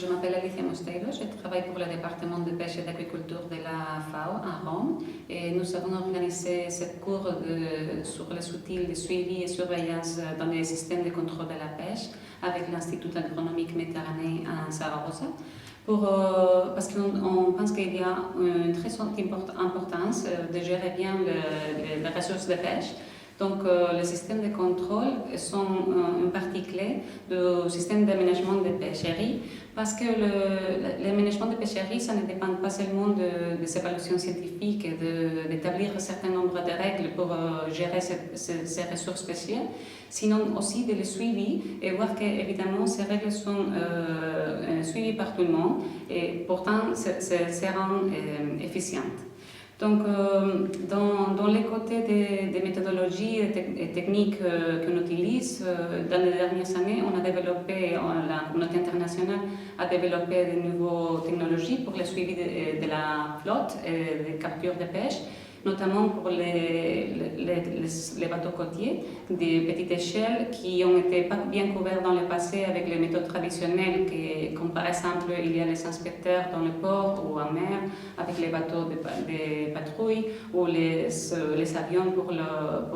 Je m'appelle Alicia Mosteiro, je travaille pour le département de pêche et d'agriculture de la FAO à Rome et nous avons organisé ce cours sur les outils de suivi et surveillance dans les systèmes de contrôle de la pêche avec l'Institut agronomique méditerranéen à Saragossa. Parce qu'on pense qu'il y a une très forte importance de gérer bien les ressources de pêche. Donc, les systèmes de contrôle sont une partie clé du système d'aménagement des pêcheries parce que l'aménagement des pêcheries, ça ne dépend pas seulement des évaluations scientifiques et d'établir un certain nombre de règles pour gérer ces ressources spéciales, sinon aussi de les suivre et voir qu'évidemment ces règles sont suivies par tout le monde et pourtant seront efficientes. Donc, dans les côtés des méthodologies et techniques qu'on utilise, dans les dernières années, on a développé, la communauté internationale a développé de nouvelles technologies pour le suivi de la flotte et de capture de pêche, notamment pour les bateaux côtiers de petite échelle qui ont été pas bien couverts dans le passé avec les méthodes traditionnelles, comme par exemple il y a les inspecteurs dans le port ou en mer, avec les bateaux de patrouille ou les avions pour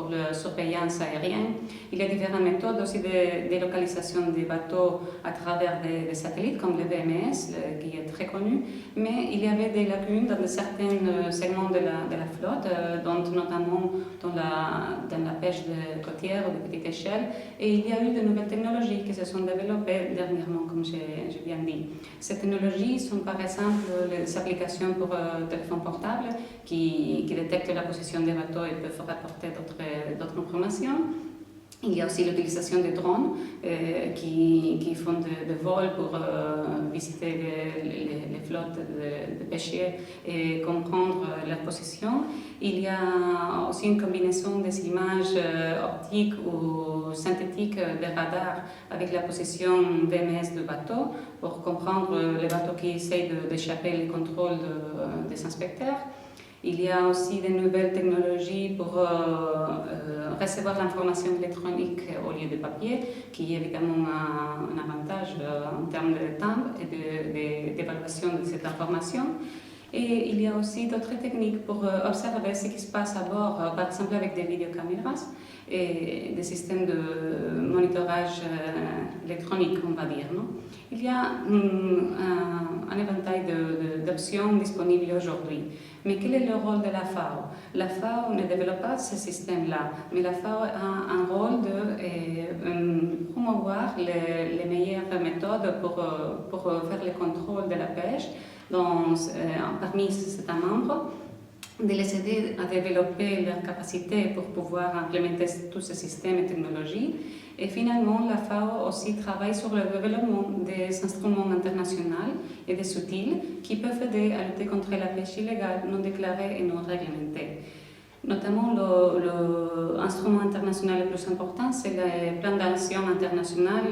la surveillance aérienne. Il y a différentes méthodes aussi de délocalisation des bateaux à travers des satellites comme le VMS, qui est très connu, mais il y avait des lacunes dans certains segments de la flotte, notamment dans la pêche côtière ou de petite échelle. Et il y a eu de nouvelles technologies qui se sont développées dernièrement, comme je viens de dire. Ces technologies sont par exemple les applications pour téléphone portable qui détectent la position des bateaux et peuvent rapporter d'autres informations. Il y a aussi l'utilisation des drones qui font des vols pour visiter les flottes de pêcheurs et comprendre leur position. Il y a aussi une combinaison des images optiques ou synthétiques des radars avec la position VMS du bateau pour comprendre les bateaux qui essayent d'échapper les contrôles des inspecteurs. Il y a aussi de nouvelles technologies pour recevoir l'information électronique au lieu de papier, qui est évidemment un avantage en termes de temps et d'évaluation de cette information. Et il y a aussi d'autres techniques pour observer ce qui se passe à bord, par exemple avec des vidéocaméras et des systèmes de monitorage électronique, on va dire. Non? Il y a un éventail d'options disponibles aujourd'hui. Mais quel est le rôle de la FAO? La FAO ne développe pas ce système-là, mais la FAO a un rôle de promouvoir les meilleures méthodes pour faire le contrôle de la pêche parmi ses États membres, de les aider à développer leurs capacités pour pouvoir implémenter tous ces systèmes et technologies. Et finalement, la FAO aussi travaille sur le développement des instruments internationaux et des outils qui peuvent aider à lutter contre la pêche illégale, non déclarée et non réglementée. Notamment, l'instrument international le plus important, c'est le plan d'action international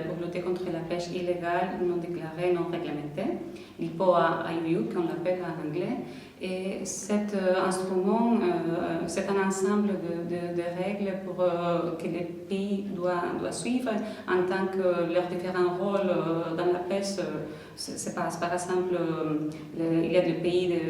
pour lutter contre la pêche illégale, non déclarée, non réglementée, l'IPOA-IUU, qu'on l'appelle en anglais. Et cet instrument, c'est un ensemble de règles que les pays doivent suivre en tant que leurs différents rôles dans la pêche se passent. Par exemple, il y a le pays,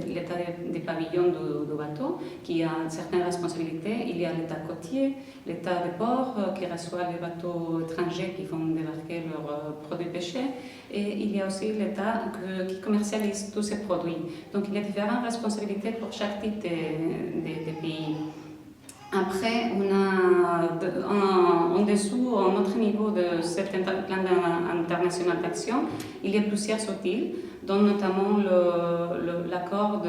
l'état des pavillons du bateau qui a certaines responsabilités. Il y a l'état côtier, l'état de port qui reçoit les bateaux étrangers qui vont débarquer leurs produits pêchés. Et il y a aussi l'État qui commercialise tous ces produits. Donc il y a différentes responsabilités pour chaque type de pays. Après, on a en dessous, à un autre niveau de ce plan international d'action, il y a plusieurs outils, dont notamment l'accord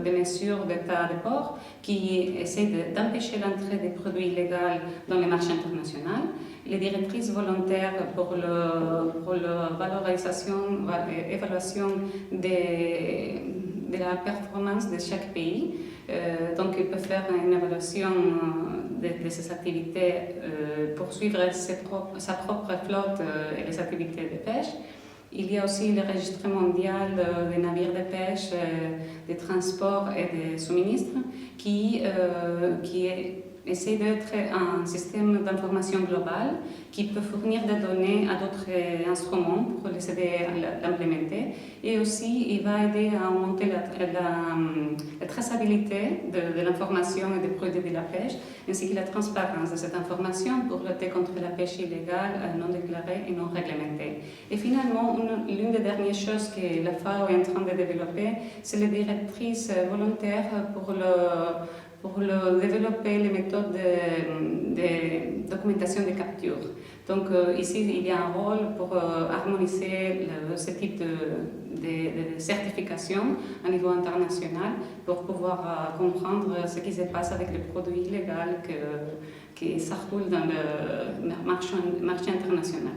de mesures d'État de port qui essaie d'empêcher l'entrée des produits illégaux dans les marchés internationaux, les directrices volontaires pour la valorisation et évaluation de la performance de chaque pays. Donc, il peut faire une évaluation de ses activités pour suivre sa propre flotte et les activités de pêche. Il y a aussi le registre mondial des navires de pêche, des transports et des suministres qui est essaie d'être un système d'information global qui peut fournir des données à d'autres instruments pour les aider à l'implémenter. Et aussi, il va aider à augmenter la traçabilité de l'information et des produits de la pêche, ainsi que la transparence de cette information pour lutter contre la pêche illégale, non déclarée et non réglementée. Et finalement, l'une des dernières choses que la FAO est en train de développer, c'est les directrices volontaires pour développer les méthodes de documentation de capture. Donc ici, il y a un rôle pour harmoniser ce type de certification à niveau international pour pouvoir comprendre ce qui se passe avec les produits illégaux qui circulent dans le marché international.